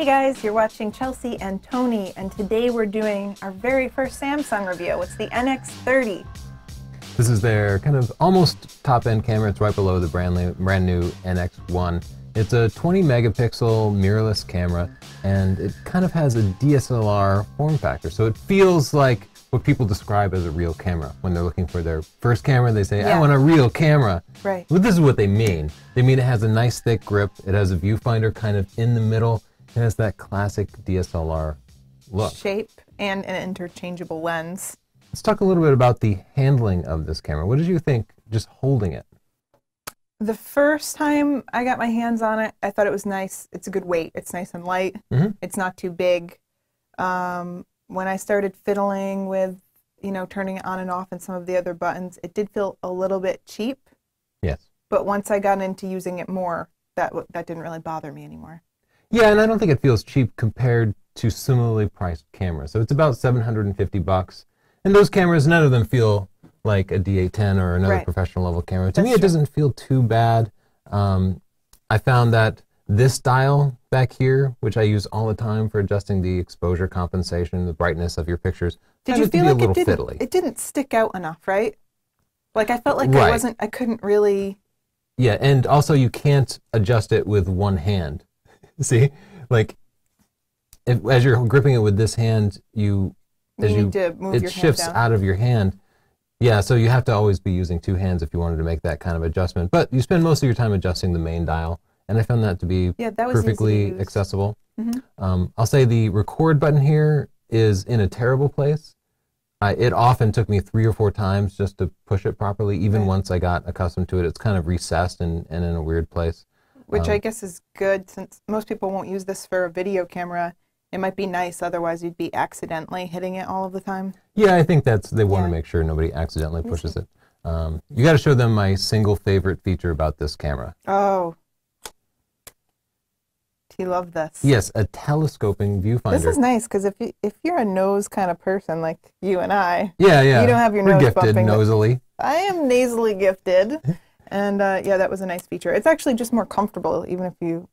Hey guys, you're watching Chelsea and Tony, and today we're doing our very first Samsung review. It's the NX30. This is their kind of almost top-end camera. It's right below the brand new NX1. It's a 20 megapixel mirrorless camera, and it kind of has a DSLR form factor. So it feels like what people describe as a real camera. When they're looking for their first camera, they say, I want a real camera. Right. But this is what they mean. They mean it has a nice thick grip. It has a viewfinder kind of in the middle. It has that classic DSLR look. Shape and an interchangeable lens. Let's talk a little bit about the handling of this camera. What did you think just holding it? The first time I got my hands on it, I thought it was nice. It's a good weight. It's nice and light. It's not too big. When I started fiddling with, turning it on and off and some of the other buttons, it did feel a little bit cheap. Yes. But once I got into using it more, that didn't really bother me anymore. Yeah, and I don't think it feels cheap compared to similarly priced cameras. So it's about $750. And those cameras, none of them feel like a D810 or another professional level camera. To me, it doesn't feel too bad. I found that this dial back here, which I use all the time for adjusting the exposure compensation, the brightness of your pictures, did you feel like it didn't stick out enough, right? Like I felt like I couldn't really. Yeah, and also you can't adjust it with one hand. See, like as you're gripping it with this hand, it shifts out of your hand. Yeah, so you have to always be using two hands if you wanted to make that kind of adjustment. But you spend most of your time adjusting the main dial, and I found that to be perfectly accessible. I'll say the record button here is in a terrible place. It often took me 3 or 4 times just to push it properly. Even once I got accustomed to it, it's kind of recessed and in a weird place. Which I guess is good, since most people won't use this for a video camera. It might be nice, otherwise you'd be accidentally hitting it all of the time. Yeah, I think they want to make sure nobody accidentally pushes it. You got to show them my single favorite feature about this camera. Oh. Do you love this? Yes, a telescoping viewfinder. This is nice, because if you're a nose kind of person like you and I, you don't have your nose bumping. We're gifted nasally. I am nasally gifted. And yeah, that was a nice feature. It's actually just more comfortable, even if you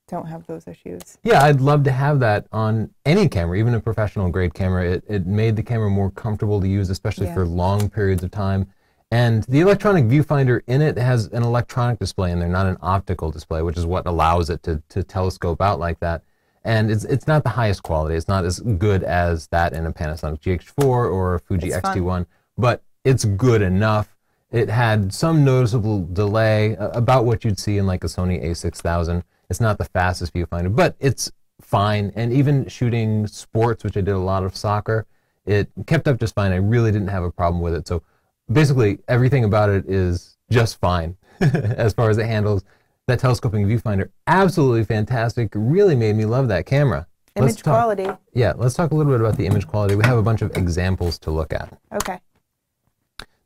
don't have those issues. Yeah, I'd love to have that on any camera, even a professional grade camera. It made the camera more comfortable to use, especially for long periods of time. And the electronic viewfinder in it has an electronic display in there, not an optical display, which is what allows it to telescope out like that. And it's not the highest quality. It's not as good as that in a Panasonic GH4 or a Fuji X-T1, but it's good enough. It had some noticeable delay, about what you'd see in like a Sony a6000. It's not the fastest viewfinder, but it's fine. And even shooting sports, which I did a lot of soccer, it kept up just fine. I really didn't have a problem with it. So basically everything about it is just fine as far as it handles. That telescoping viewfinder, absolutely fantastic. Really made me love that camera. Image quality. Yeah, let's talk a little bit about the image quality. We have a bunch of examples to look at. Okay.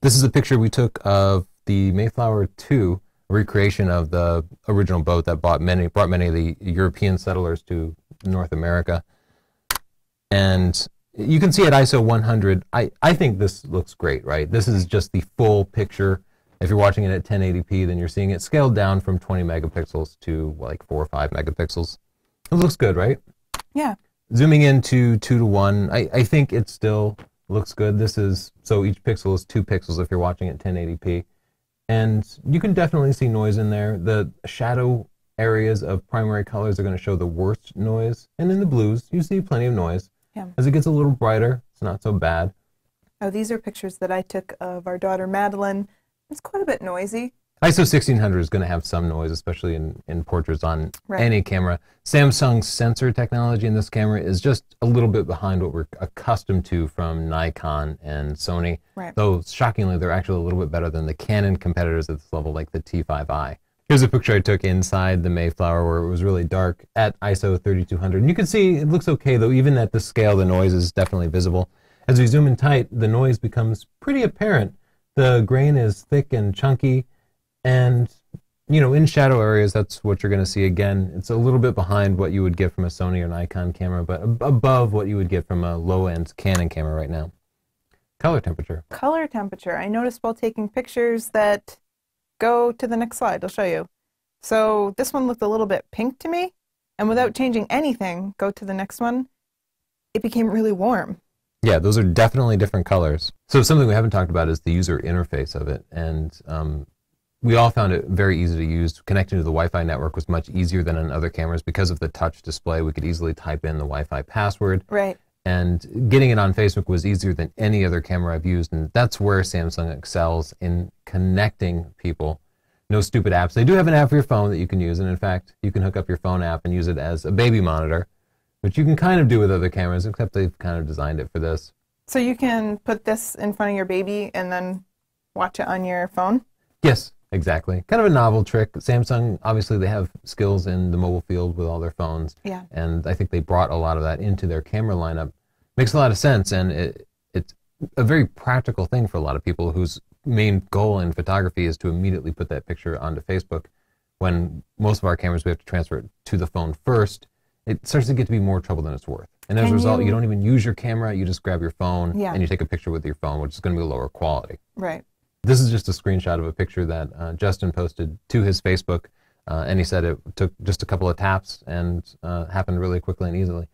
This is a picture we took of the Mayflower 2, a recreation of the original boat that brought many of the European settlers to North America. And you can see at ISO 100, I think this looks great, right? This is just the full picture. If you're watching it at 1080p, then you're seeing it scaled down from 20 megapixels to like 4 or 5 megapixels. It looks good, right? Yeah. Zooming into 2:1, I think it still looks good. So each pixel is 2 pixels if you're watching at 1080p. And you can definitely see noise in there. The shadow areas of primary colors are going to show the worst noise. And in the blues, you see plenty of noise. Yeah. As it gets a little brighter, it's not so bad. Oh, these are pictures that I took of our daughter Madeline. It's quite a bit noisy. ISO 1600 is going to have some noise, especially in portraits on any camera. Samsung's sensor technology in this camera is just a little bit behind what we're accustomed to from Nikon and Sony. Though, shockingly, they're actually a little bit better than the Canon competitors at this level, like the T5i. Here's a picture I took inside the Mayflower where it was really dark at ISO 3200. And you can see it looks okay, though even at this scale, the noise is definitely visible. As we zoom in tight, the noise becomes pretty apparent. The grain is thick and chunky. And, in shadow areas, that's what you're going to see again. It's a little bit behind what you would get from a Sony or Nikon camera, but above what you would get from a low-end Canon camera right now. Color temperature. Color temperature. I noticed while taking pictures that go to the next slide. I'll show you. So this one looked a little bit pink to me. and without changing anything, go to the next one, it became really warm. Yeah, those are definitely different colors. So something we haven't talked about is the user interface of it. And we all found it very easy to use. Connecting to the Wi-Fi network was much easier than on other cameras. Because of the touch display, we could easily type in the Wi-Fi password. Right. And getting it on Facebook was easier than any other camera I've used. And that's where Samsung excels in connecting people. No stupid apps. They do have an app for your phone that you can use. And in fact, you can hook up your phone app and use it as a baby monitor, which you can kind of do with other cameras, except they've kind of designed it for this. So you can put this in front of your baby and then watch it on your phone? Yes, exactly. Kind of a novel trick. Samsung, obviously, they have skills in the mobile field with all their phones. Yeah. And I think they brought a lot of that into their camera lineup. Makes a lot of sense, and it's a very practical thing for a lot of people whose main goal in photography is to immediately put that picture onto Facebook. When most of our cameras, we have to transfer it to the phone first. It starts to get to be more trouble than it's worth. And as a result, you don't even use your camera, you just grab your phone and you take a picture with your phone, which is going to be lower quality. Right. This is just a screenshot of a picture that Justin posted to his Facebook, and he said it took just a couple of taps and happened really quickly and easily.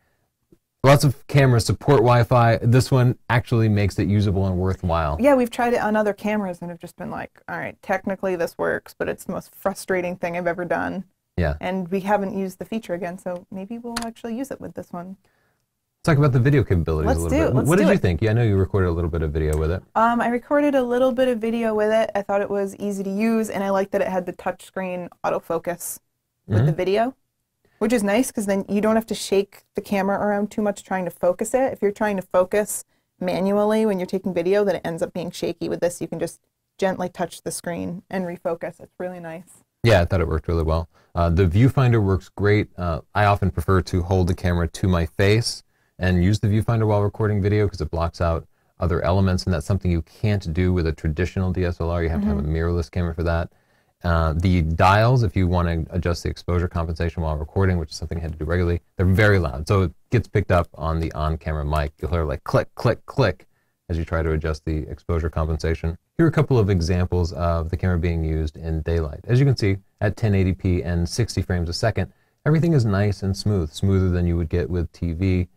Lots of cameras support Wi-Fi. This one actually makes it usable and worthwhile. Yeah, we've tried it on other cameras and have just been like, all right, technically this works, but it's the most frustrating thing I've ever done. Yeah. And we haven't used the feature again, so maybe we'll actually use it with this one. Let's talk about the video capabilities a little bit. What did you think? Yeah, I know you recorded a little bit of video with it. I recorded a little bit of video with it. I thought it was easy to use, and I liked that it had the touchscreen autofocus with the video, which is nice because then you don't have to shake the camera around too much trying to focus it. If you're trying to focus manually when you're taking video, then it ends up being shaky. With this, you can just gently touch the screen and refocus. It's really nice. Yeah, I thought it worked really well. The viewfinder works great. I often prefer to hold the camera to my face and use the viewfinder while recording video because it blocks out other elements, and that's something you can't do with a traditional DSLR. You have to have a mirrorless camera for that. The dials, if you want to adjust the exposure compensation while recording, which is something I had to do regularly, they're very loud. So it gets picked up on the on-camera mic. You'll hear like click, click, click as you try to adjust the exposure compensation. Here are a couple of examples of the camera being used in daylight. As you can see, at 1080p and 60 frames a second, everything is nice and smooth, smoother than you would get with TV,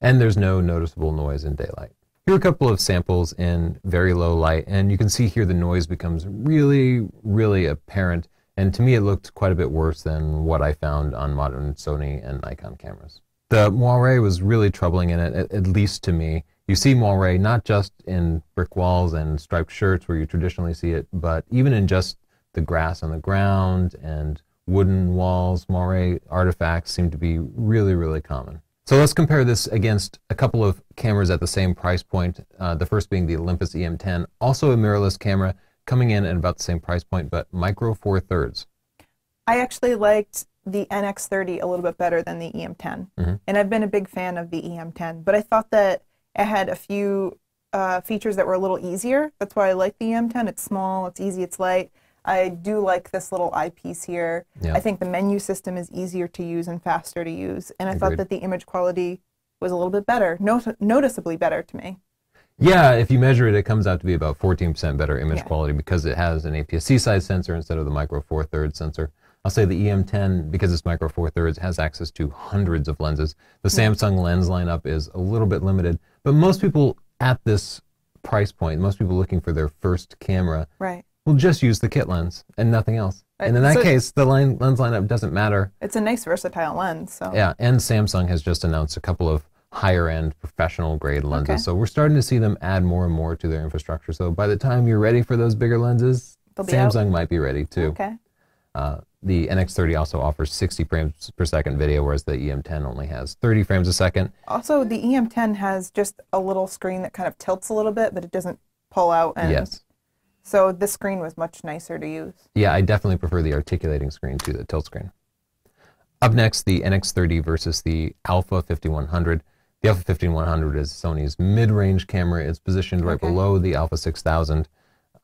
and there's no noticeable noise in daylight. Here are a couple of samples in very low light, and you can see here the noise becomes really, really apparent, and to me it looked quite a bit worse than what I found on modern Sony and Nikon cameras. The moire was really troubling in it, at least to me. You see moire not just in brick walls and striped shirts where you traditionally see it, but even in just the grass on the ground and wooden walls. Moire artifacts seem to be really, really common. So let's compare this against a couple of cameras at the same price point. The first being the Olympus EM10, also a mirrorless camera, coming in at about the same price point, but micro four thirds. I actually liked the NX30 a little bit better than the EM10. And I've been a big fan of the EM10, but I thought that it had a few features that were a little easier. That's why I like the EM10. It's small, it's easy, it's light. I do like this little eyepiece here. Yeah. I think the menu system is easier to use and faster to use. And I thought that the image quality was a little bit better, noticeably better to me. Yeah, if you measure it, it comes out to be about 14% better image quality because it has an APS-C size sensor instead of the micro four thirds sensor. I'll say the EM10, because it's micro four thirds, has access to hundreds of lenses. The Samsung lens lineup is a little bit limited, but most people at this price point, most people looking for their first camera, will just use the kit lens and nothing else. And in that case, the lens lineup doesn't matter. It's a nice versatile lens. So. Yeah, and Samsung has just announced a couple of higher-end professional grade lenses. So we're starting to see them add more and more to their infrastructure. So by the time you're ready for those bigger lenses, Samsung might be ready too. The NX30 also offers 60 frames per second video, whereas the EM10 only has 30 frames a second. Also, the EM10 has just a little screen that kind of tilts a little bit, but it doesn't pull out. And so this screen was much nicer to use. Yeah, I definitely prefer the articulating screen to the tilt screen. Up next, the NX30 versus the Alpha 5100. The Alpha 5100 is Sony's mid-range camera. It's positioned right below the Alpha 6000.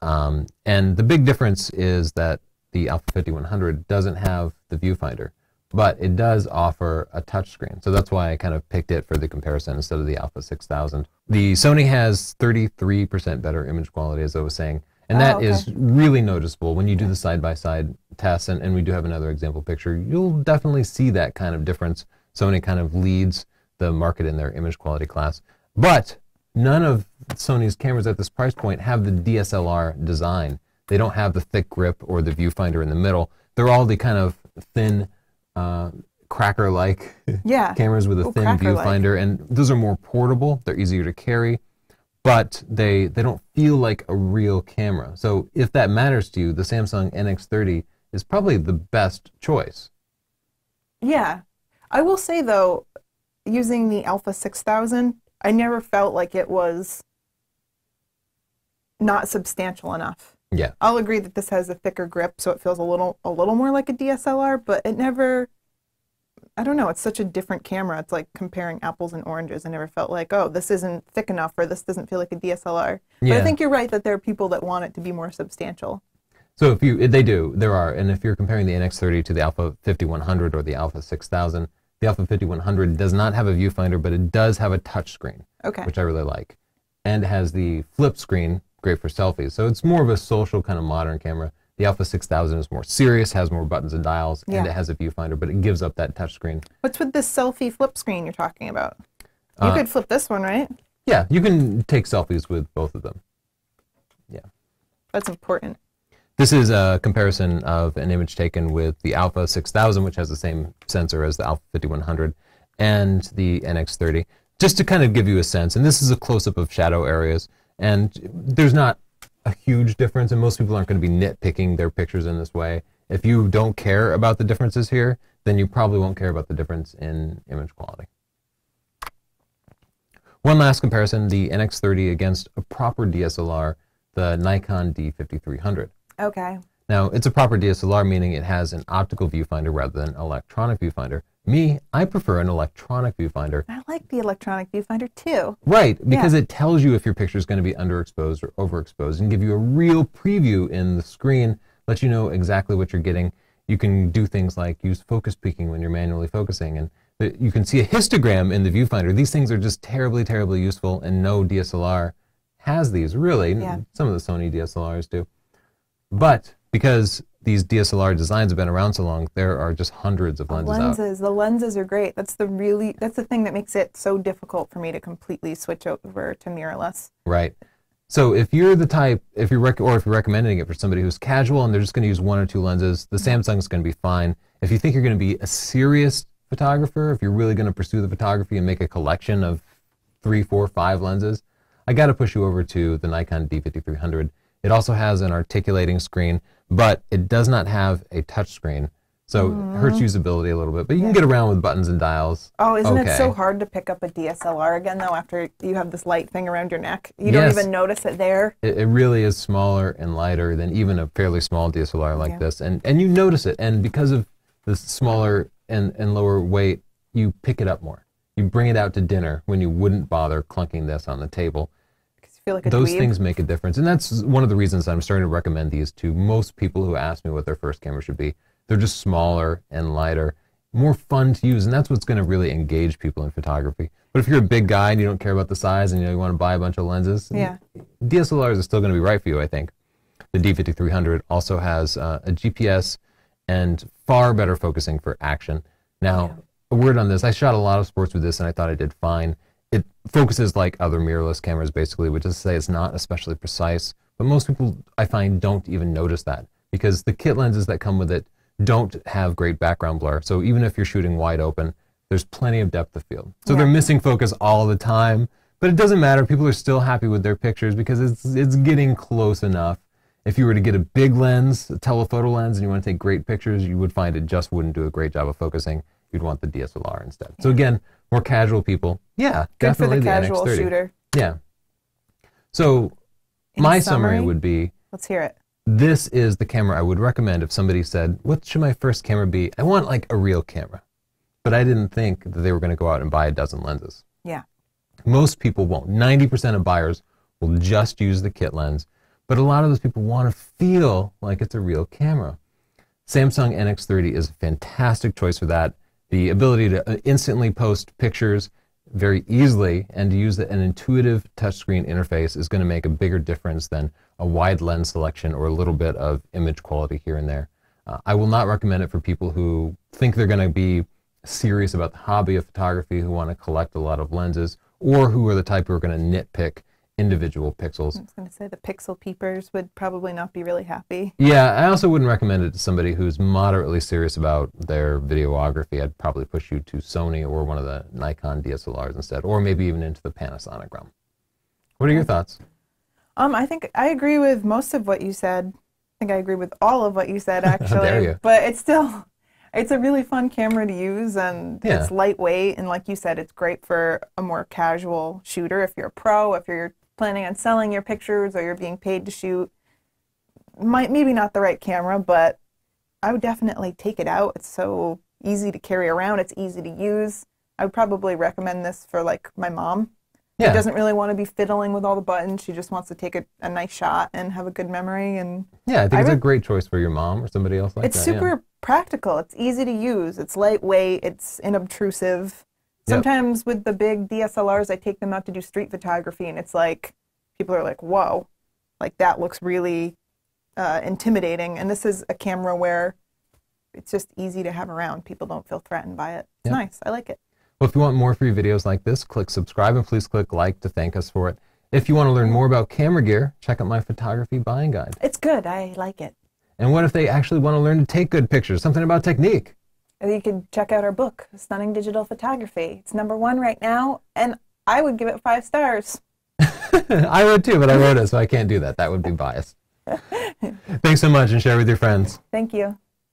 And the big difference is that the Alpha 5100 doesn't have the viewfinder, but it does offer a touchscreen. So that's why I kind of picked it for the comparison instead of the Alpha 6000. The Sony has 33% better image quality, as I was saying, And that is really noticeable when you do the side-by-side tests, and we do have another example picture. You'll definitely see that kind of difference. Sony kind of leads the market in their image quality class. But none of Sony's cameras at this price point have the DSLR design. They don't have the thick grip or the viewfinder in the middle. They're all the kind of thin, cracker-like cameras with a thin viewfinder, and those are more portable. They're easier to carry, but they don't feel like a real camera. So if that matters to you, the Samsung NX30 is probably the best choice. Yeah. I will say, though, using the Alpha 6000, I never felt like it was not substantial enough. Yeah. I'll agree that this has a thicker grip, so it feels a little more like a DSLR, but it never, I don't know, it's such a different camera. It's like comparing apples and oranges. I never felt like, oh, this isn't thick enough, or this doesn't feel like a DSLR. Yeah. But I think you're right that there are people that want it to be more substantial. So there are, and if you're comparing the NX30 to the Alpha 5100 or the Alpha 6000, the Alpha 5100 does not have a viewfinder, but it does have a touch screen, which I really like. And it has the flip screen, great for selfies. So it's more of a social kind of modern camera. The Alpha 6000 is more serious, has more buttons and dials, and it has a viewfinder, but it gives up that touch screen. What's with this selfie flip screen you're talking about? You could flip this one, right? Yeah, you can take selfies with both of them. Yeah. That's important. This is a comparison of an image taken with the Alpha 6000, which has the same sensor as the Alpha 5100, and the NX30, just to kind of give you a sense. And this is a close-up of shadow areas, and there's not a huge difference, and most people aren't going to be nitpicking their pictures in this way. If you don't care about the differences here, then you probably won't care about the difference in image quality. One last comparison, the NX30 against a proper DSLR, the Nikon D5300. Okay. Now, it's a proper DSLR, meaning it has an optical viewfinder rather than an electronic viewfinder. I prefer an electronic viewfinder. I like the electronic viewfinder too. Right, because it tells you if your picture is going to be underexposed or overexposed and give you a real preview in the screen, let you know exactly what you're getting. You can do things like use focus peaking when you're manually focusing, and you can see a histogram in the viewfinder. These things are just terribly, terribly useful, and no DSLR has these, really. Yeah. Some of the Sony DSLRs do. But because these DSLR designs have been around so long, there are just hundreds of lenses out. The lenses are great. That's the thing that makes it so difficult for me to completely switch over to mirrorless. Right. So if you're the type, if you're recommending it for somebody who's casual and they're just going to use one or two lenses, the Samsung's going to be fine. If you think you're going to be a serious photographer, if you're really going to pursue the photography and make a collection of 3, 4, 5 lenses, I got to push you over to the Nikon D5300. It also has an articulating screen, but it does not have a touch screen, so it hurts usability a little bit. But you can get around with buttons and dials. Oh, isn't it so hard to pick up a DSLR again, though, after you have this light thing around your neck? You don't even notice it there? It really is smaller and lighter than even a fairly small DSLR like this, and you notice it. And because of the smaller and lower weight, you pick it up more. You bring it out to dinner when you wouldn't bother clunking this on the table. Feel like a Those dweeb. things make a difference, and that's one of the reasons I'm starting to recommend these to most people who ask me what their first camera should be. They're just smaller and lighter, more fun to use, and that's what's going to really engage people in photography. But if you're a big guy and you don't care about the size and you want to buy a bunch of lenses, DSLRs are still going to be right for you, I think. The D5300 also has a GPS and far better focusing for action. Now, a word on this, I shot a lot of sports with this and I thought I did fine. It focuses like other mirrorless cameras, basically, which is to say it's not especially precise. But most people, I find, don't even notice that because the kit lenses that come with it don't have great background blur. So even if you're shooting wide open, there's plenty of depth of field. So they're missing focus all the time, but it doesn't matter. People are still happy with their pictures because it's getting close enough. If you were to get a big lens, a telephoto lens, and you want to take great pictures, you would find it just wouldn't do a great job of focusing. You'd want the DSLR instead. So again, more casual people, definitely the the casual NX30. shooter. Yeah. So my summary would be, let's hear it. This is the camera I would recommend if somebody said, what should my first camera be? I want like a real camera. But I didn't think that they were going to go out and buy a dozen lenses. Yeah. Most people won't. 90% of buyers will just use the kit lens. But a lot of those people want to feel like it's a real camera. Samsung NX30 is a fantastic choice for that. The ability to instantly post pictures very easily and to use an intuitive touchscreen interface is going to make a bigger difference than a wide lens selection or a little bit of image quality here and there. I will not recommend it for people who think they're going to be serious about the hobby of photography, who want to collect a lot of lenses, or who are the type who are going to nitpick individual pixels. I was going to say the pixel peepers would probably not be really happy. Yeah, I also wouldn't recommend it to somebody who's moderately serious about their videography. I'd probably push you to Sony or one of the Nikon DSLRs instead, or maybe even into the Panasonic realm. What are your thoughts? I think I agree with most of what you said. I think I agree with all of what you said, actually. There you. But it's still, it's a really fun camera to use, and it's lightweight, and like you said, it's great for a more casual shooter. If you're a pro, if you're planning on selling your pictures or you're being paid to shoot, maybe not the right camera, but I would definitely take it out. It's so easy to carry around. It's easy to use. I would probably recommend this for like my mom. She doesn't really want to be fiddling with all the buttons. She just wants to take a nice shot and have a good memory. And yeah, I think it's a great choice for your mom or somebody else like that. It's super practical. It's easy to use. It's lightweight. It's inobtrusive. Sometimes with the big DSLRs, I take them out to do street photography, and it's like, people are like, whoa, like that looks really intimidating. And this is a camera where it's just easy to have around. People don't feel threatened by it. It's nice. I like it. Well, if you want more free videos like this, click subscribe, and please click like to thank us for it. If you want to learn more about camera gear, check out my photography buying guide. It's good. I like it. And what if they actually want to learn to take good pictures? Something about technique. You can check out our book, Stunning Digital Photography. It's #1 right now, and I would give it 5 stars. I would too, but I wrote it, so I can't do that. That would be biased. Thanks so much, and share with your friends. Thank you.